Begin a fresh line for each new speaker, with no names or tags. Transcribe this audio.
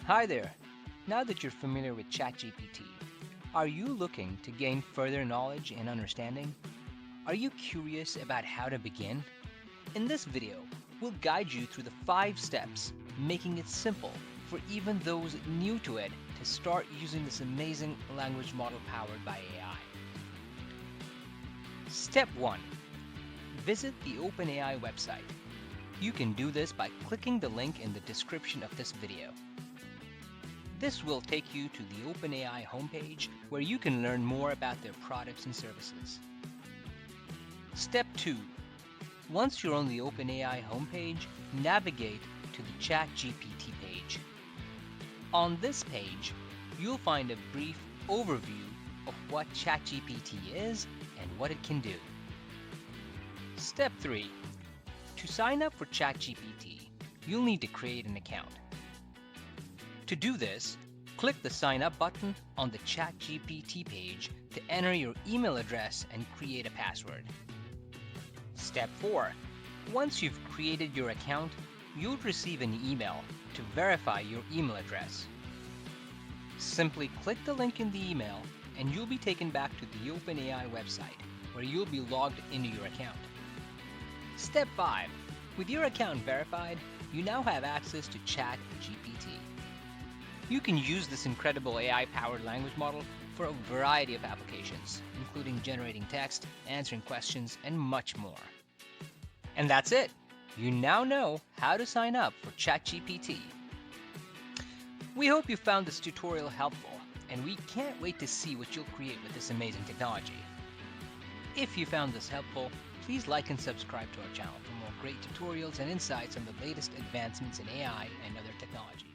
Hi there! Now that you're familiar with ChatGPT, are you looking to gain further knowledge and understanding? Are you curious about how to begin? In this video, we'll guide you through the 5 steps, making it simple for even those new to it to start using this amazing language model powered by AI. Step 1. Visit the OpenAI website. You can do this by clicking the link in the description of this video. This will take you to the OpenAI homepage where you can learn more about their products and services. Step 2. Once you're on the OpenAI homepage, navigate to the ChatGPT page. On this page, you'll find a brief overview of what ChatGPT is and what it can do. Step 3. To sign up for ChatGPT, you'll need to create an account. To do this, click the Sign Up button on the ChatGPT page to enter your email address and create a password. Step 4. Once you've created your account, you'll receive an email to verify your email address. Simply click the link in the email and you'll be taken back to the OpenAI website where you'll be logged into your account. Step 5. With your account verified, you now have access to ChatGPT. You can use this incredible AI-powered language model for a variety of applications, including generating text, answering questions, and much more. And that's it! You now know how to sign up for ChatGPT. We hope you found this tutorial helpful, and we can't wait to see what you'll create with this amazing technology. If you found this helpful, please like and subscribe to our channel for more great tutorials and insights on the latest advancements in AI and other technology.